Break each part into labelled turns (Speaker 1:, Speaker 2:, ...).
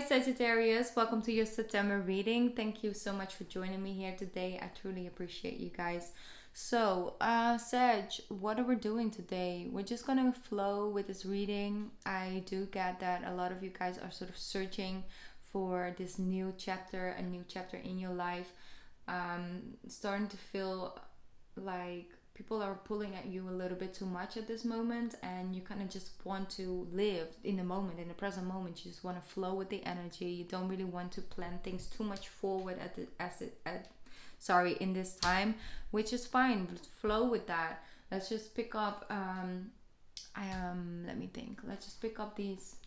Speaker 1: Sagittarius, welcome to your September reading. Thank you so much for joining me here today. I truly appreciate you guys. So, Sag, what are we doing today? We're just gonna flow with this reading. I do get that a lot of you guys are sort of searching for this new chapter, a new chapter in your life. Starting to feel like people are pulling at you a little bit too much at this moment, and you kind of just want to live in the moment, in the present moment. You just want to flow with the energy. You don't really want to plan things too much forward in this time, which is fine. Flow with that. Let's just pick up let me think. Let's just pick up these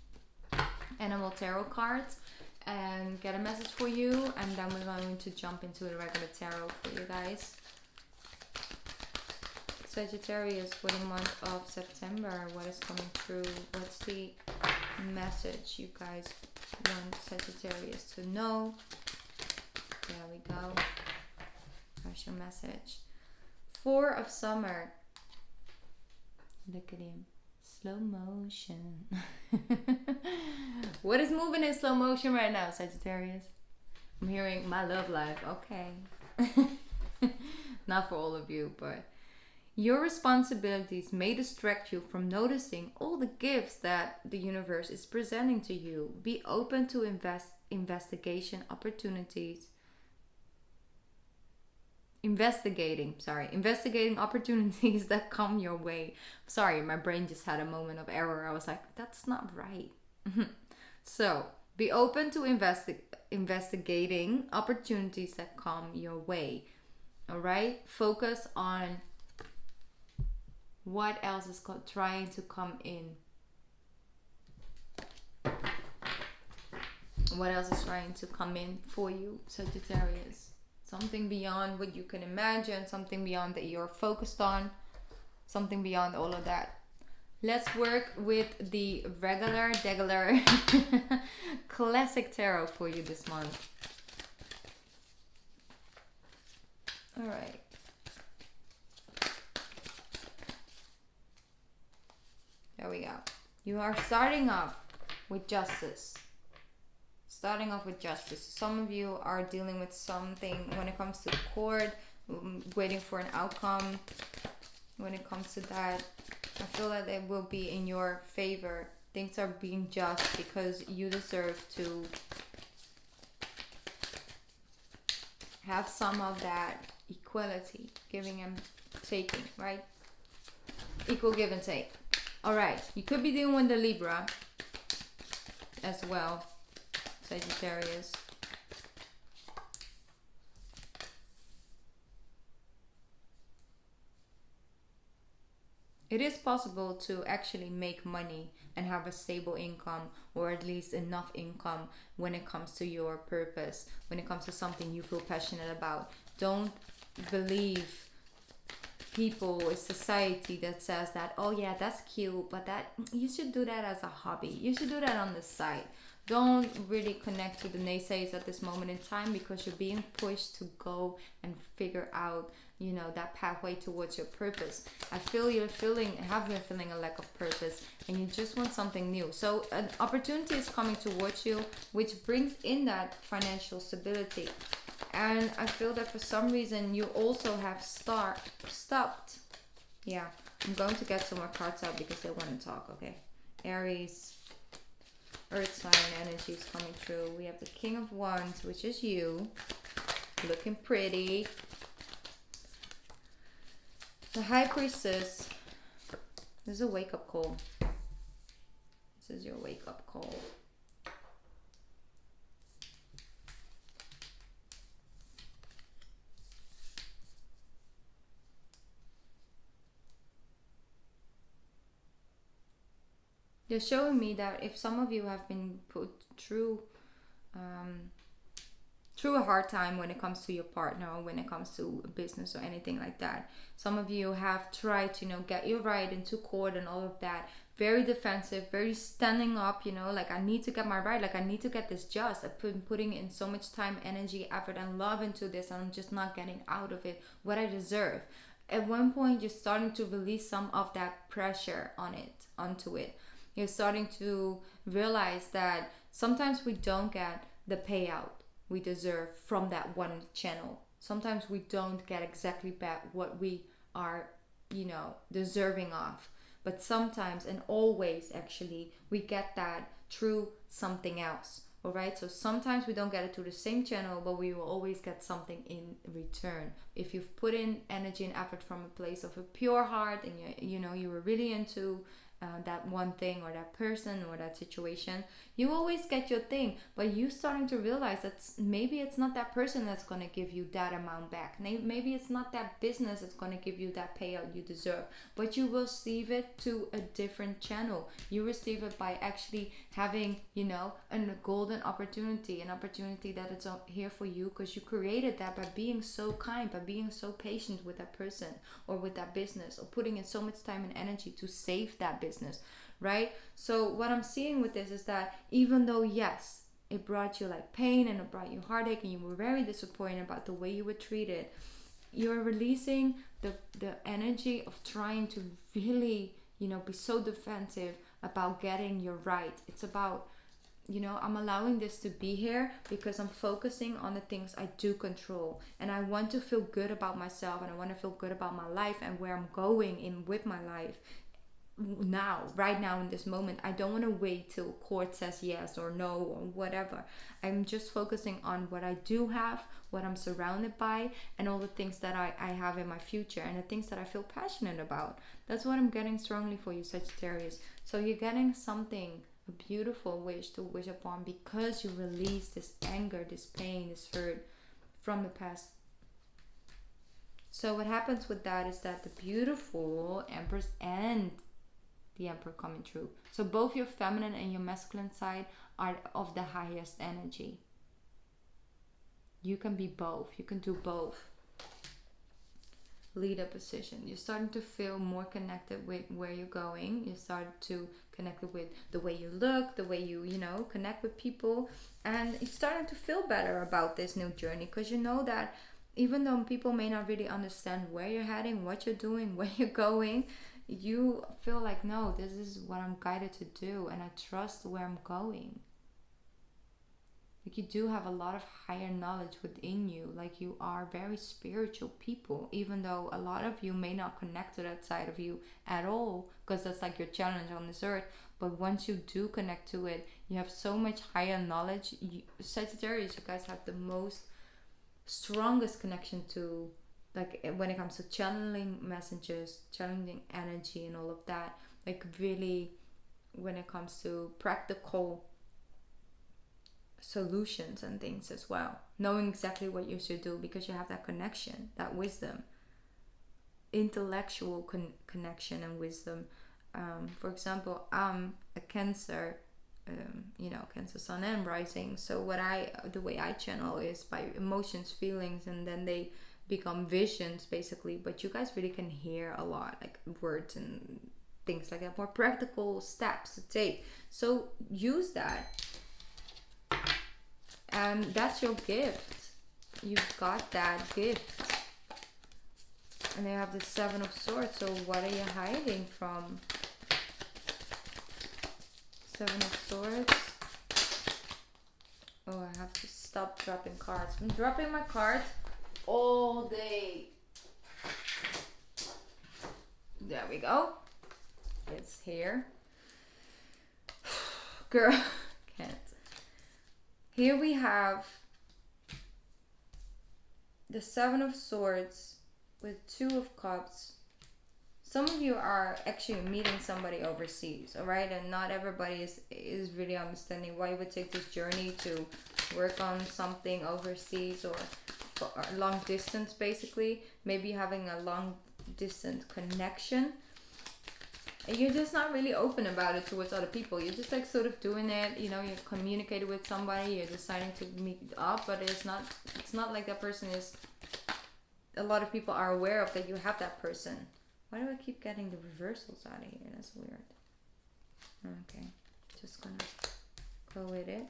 Speaker 1: animal tarot cards and get a message for you, and then we're going to jump into the regular tarot for you guys. Sagittarius for the month of September, what is coming through? What's the message you guys want Sagittarius to know? There we go. There's your message. Four of Summer. Look at him. Slow motion. What is moving in slow motion right now, Sagittarius? I'm hearing my love life. Okay. Not for all of you, but your responsibilities may distract you from noticing all the gifts that the universe is presenting to you. Be open to investigating opportunities that come your way. Sorry, my brain just had a moment of error. I was like, that's not right. So, be open to investigating opportunities that come your way. All right? Focus on what else is trying to come in. What else is trying to come in for you, Sagittarius? Something beyond what you can imagine, something beyond that you're focused on, something beyond all of that. Let's work with the regular classic tarot for you this month. All right. There we go. You are starting off with justice. Some of you are dealing with something when it comes to court, waiting for an outcome. When it comes to that, I feel that it will be in your favor. Things are being just because you deserve to have some of that equality, giving and taking, right? Equal give and take. All right, you could be dealing with the Libra as well, Sagittarius. It is possible to actually make money and have a stable income, or at least enough income when it comes to your purpose, when it comes to something you feel passionate about. Don't believe people or society that says that, oh yeah, that's cute, but that you should do that as a hobby. You should do that on the side. Don't really connect to the naysayers at this moment in time, because you're being pushed to go and figure out, that pathway towards your purpose. I feel have been feeling a lack of purpose, and you just want something new. So an opportunity is coming towards you, which brings in that financial stability. And I feel that for some reason you also have stopped. Yeah, I'm going to get some more cards out because they want to talk, okay? Aries, Earth sign energy is coming through. We have the King of Wands, which is you. Looking pretty. The High Priestess. This is a wake-up call. This is your wake-up call. They're showing me that if some of you have been put through a hard time when it comes to your partner, or when it comes to business or anything like that, some of you have tried to get your right into court and all of that. Very defensive, very standing up, like I need to get my right, like I need to get this just. I've been putting in so much time, energy, effort, and love into this, and I'm just not getting out of it what I deserve. At one point, you're starting to release some of that pressure onto it. You're starting to realize that sometimes we don't get the payout we deserve from that one channel. Sometimes we don't get exactly back what we are, deserving of. But sometimes, and always actually, we get that through something else. All right, so sometimes we don't get it through the same channel, but we will always get something in return. If you've put in energy and effort from a place of a pure heart, and you were really into that one thing or that person or that situation, you always get your thing. But you starting to realize that maybe it's not that person that's going to give you that amount back. Maybe it's not that business that's going to give you that payout you deserve, but you will receive it to a different channel. You receive it by actually having, a golden opportunity, an opportunity that it's here for you because you created that by being so kind, by being so patient with that person or with that business, or putting in so much time and energy to save that business, right? So what I'm seeing with this is that even though, yes, it brought you like pain and it brought you heartache and you were very disappointed about the way you were treated, you're releasing the energy of trying to really, be so defensive about getting your right. It's about, I'm allowing this to be here because I'm focusing on the things I do control, and I want to feel good about myself, and I want to feel good about my life and where I'm going in with my life right now in this moment. I don't want to wait till court says yes or no or whatever. I'm just focusing on what I do have, what I'm surrounded by, and all the things that I have in my future, and the things that I feel passionate about. That's what I'm getting strongly for you, Sagittarius. So you're getting something, a beautiful wish to wish upon, because you release this anger, this pain, this hurt from the past. So what happens with that is that the beautiful Empress and the Emperor coming true. So both your feminine and your masculine side are of the highest energy. You can be both. You can do both. Leader position. You're starting to feel more connected with where you're going. You start to connect with the way you look, the way you, connect with people. And you're starting to feel better about this new journey, because you know that even though people may not really understand where you're heading, what you're doing, where you're going, you feel like, no, this is what I'm guided to do, and I trust where I'm going. Like, you do have a lot of higher knowledge within you. Like, you are very spiritual people, even though a lot of you may not connect to that side of you at all, because that's like your challenge on this earth. But once you do connect to it, you have so much higher knowledge. Sagittarius, you guys have the strongest connection to, like, when it comes to channeling messages, channeling energy and all of that. Like, really, when it comes to practical solutions and things as well, knowing exactly what you should do, because you have that connection, that wisdom, intellectual connection and wisdom. For example, I'm a Cancer, Cancer sun and rising. So the way I channel is by emotions, feelings, and then they become visions basically. But you guys really can hear a lot, like words and things like that, more practical steps to take. So use that. And that's your gift. You've got that gift. And they have the Seven of Swords. So what are you hiding from? Seven of Swords. Oh, I have to stop dropping cards. I'm dropping my cards all day. There we go. It's here. Girl, can't. Here we have the Seven of Swords with Two of Cups. Some of you are actually meeting somebody overseas, all right? And not everybody is really understanding why you would take this journey to work on something overseas or long distance, basically. Maybe having a long distance connection. And you're just not really open about it towards other people. You're just like sort of doing it, you're communicating with somebody, you're deciding to meet up, but it's not like that person is, a lot of people are aware of that you have that person. Why do I keep getting the reversals out of here? That's weird. Okay, just gonna go with it.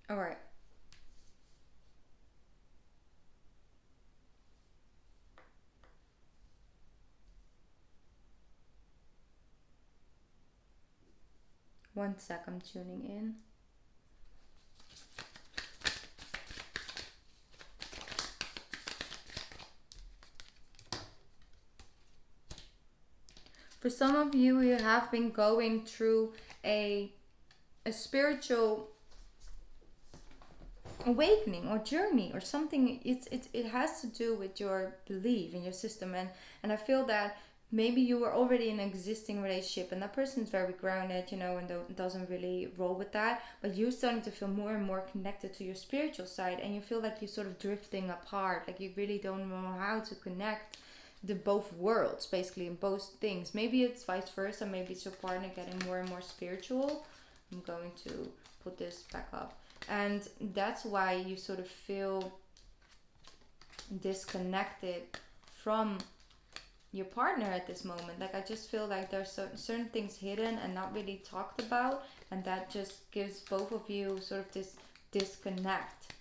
Speaker 1: All right. One sec, I'm tuning in. For some of you, you have been going through a spiritual awakening or journey or something. It has to do with your belief in your system, and I feel that maybe you were already in an existing relationship and that person is very grounded, you know, and doesn't really roll with that, but you're starting to feel more and more connected to your spiritual side, and you feel like you're sort of drifting apart, like you really don't know how to connect the both worlds, basically, in both things. Maybe it's vice versa, maybe it's your partner getting more and more spiritual. I'm going to put this back up, and that's why you sort of feel disconnected from your partner at this moment. Like, I just feel like there's certain things hidden and not really talked about, and that just gives both of you sort of this disconnect.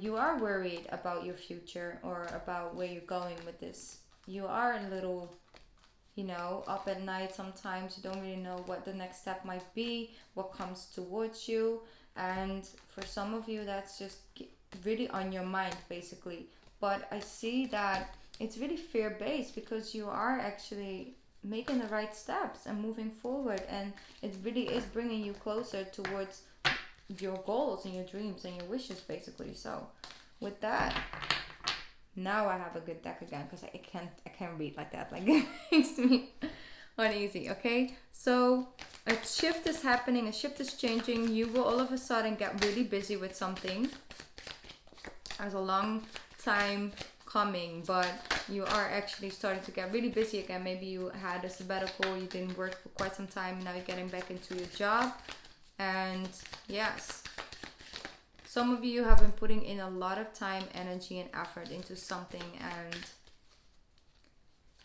Speaker 1: You are worried about your future or about where you're going with this. You are a little, you know, up at night sometimes. You don't really know what the next step might be, what comes towards you, and for some of you that's just really on your mind, basically. But I see that it's really fear-based, because you are actually making the right steps and moving forward, and it really is bringing you closer towards your goals and your dreams and your wishes, basically. So with that, now I have a good deck again, because I can't read like that, like it makes me uneasy. Okay, so a shift is happening, a shift is changing. You will all of a sudden get really busy with something as a long time coming, but you are actually starting to get really busy again. Maybe you had a sabbatical, you didn't work for quite some time, now you're getting back into your job. And yes, some of you have been putting in a lot of time, energy, and effort into something, and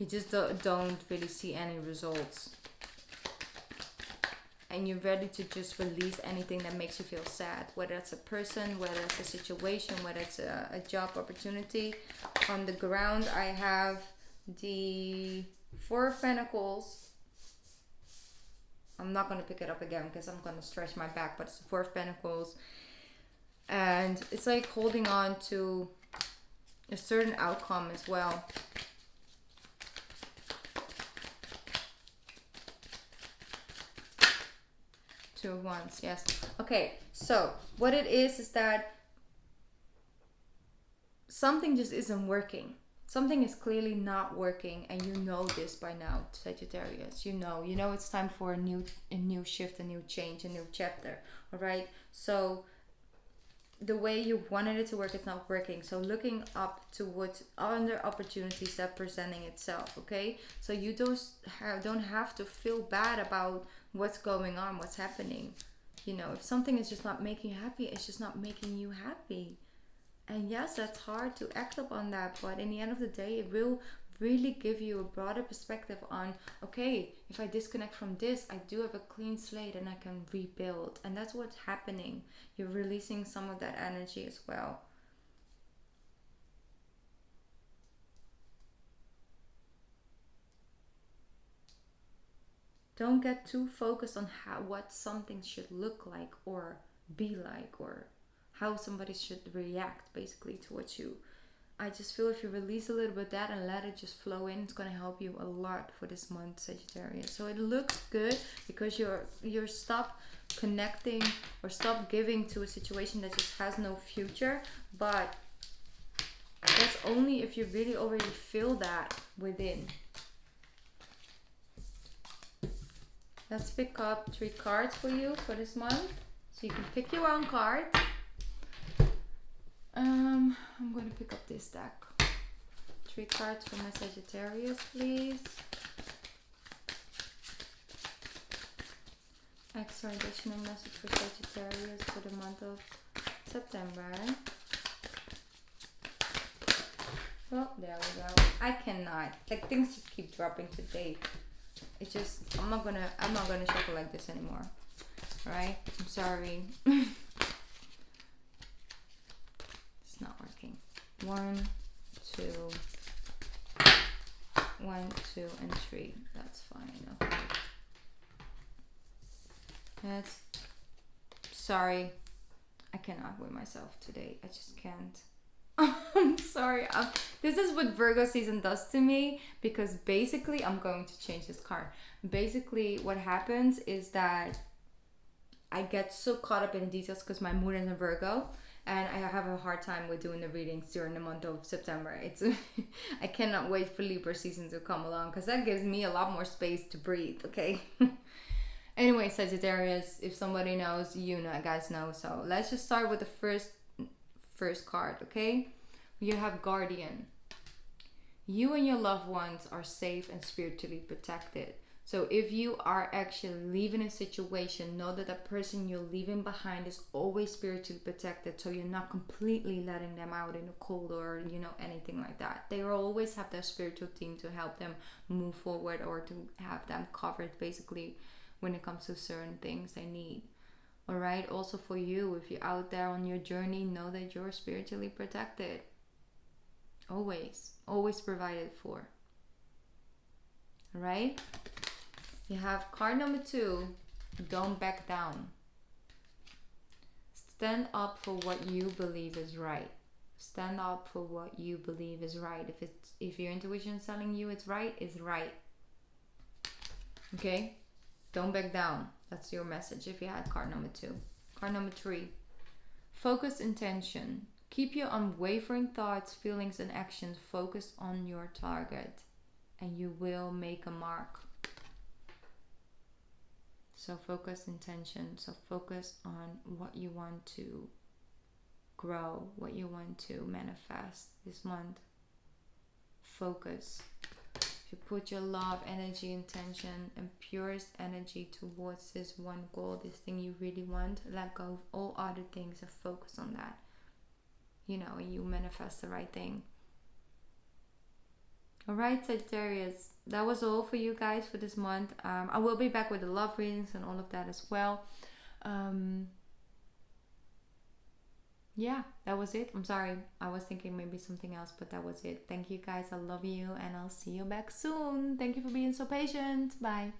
Speaker 1: you just don't really see any results. And you're ready to just release anything that makes you feel sad, whether it's a person, whether it's a situation, whether it's a job opportunity. On the ground, I have the Four of Pentacles. I'm not going to pick it up again because I'm going to stretch my back, but it's the Four of Pentacles. And it's like holding on to a certain outcome as well. Two of Wands, yes. Okay, so what it is that something just isn't working. Something is clearly not working, and you know this by now, Sagittarius. You know it's time for a new shift, a new change, a new chapter. All right. So the way you wanted it to work is not working. So looking up towards other opportunities that presenting itself. Okay. So you don't have to feel bad about what's going on, what's happening. You know, if something is just not making you happy, it's just not making you happy. And yes, that's hard to act upon that, but in the end of the day, it will really give you a broader perspective on, okay, if I disconnect from this, I do have a clean slate and I can rebuild. And that's what's happening. You're releasing some of that energy as well. Don't get too focused on what something should look like or be like, or how somebody should react, basically, towards you. I just feel if you release a little bit of that and let it just flow in, it's going to help you a lot for this month, Sagittarius. So it looks good because you're stop connecting or stop giving to a situation that just has no future. But that's only if you really already feel that within. Let's pick up 3 cards for you for this month. So you can pick your own card. I'm going to pick up this deck. 3 cards for my Sagittarius, please. Extra additional message for Sagittarius for the month of September. Well, there we go. I cannot. Like, things just keep dropping today. It's just I'm not gonna shuffle like this anymore. All right, I'm sorry. It's not working. 1, 2, 1, 2, and 3. That's fine. Okay. That's sorry. I cannot with myself today. I just can't. I'm sorry. This is what Virgo season does to me, because basically I'm going to change this card. Basically what happens is that I get so caught up in the details because my moon is in Virgo, and I have a hard time with doing the readings during the month of September. It's I cannot wait for Libra season to come along, because that gives me a lot more space to breathe, okay? Anyway, Sagittarius, if somebody knows, you know, guys know. So let's just start with the first card, okay? You have Guardian. You and your loved ones are safe and spiritually protected. So if you are actually leaving a situation, know that the person you're leaving behind is always spiritually protected. So you're not completely letting them out in the cold or, you know, anything like that. They will always have their spiritual team to help them move forward, or to have them covered, basically, when it comes to certain things they need. All right. Also for you, if you're out there on your journey, know that you're spiritually protected. Always provided for. All right. You have card number 2. Don't back down. Stand up for what you believe is right. Stand up for what you believe is right. If your intuition is telling you it's right, it's right. Okay. Don't back down. That's your message if you had card number 2. Card number 3. Focus intention. Keep your unwavering thoughts, feelings, and actions focused on your target, and you will make a mark. So focus intention. So focus on what you want to grow, what you want to manifest this month. Focus. You put your love, energy, intention, and purest energy towards this one goal, this thing you really want. Let go of all other things and focus on that. You know, and you manifest the right thing. Alright, Sagittarius. That was all for you guys for this month. I will be back with the love readings and all of that as well. Yeah, that was it. I'm sorry. I was thinking maybe something else, but that was it. Thank you guys. I love you, and I'll see you back soon. Thank you for being so patient. Bye.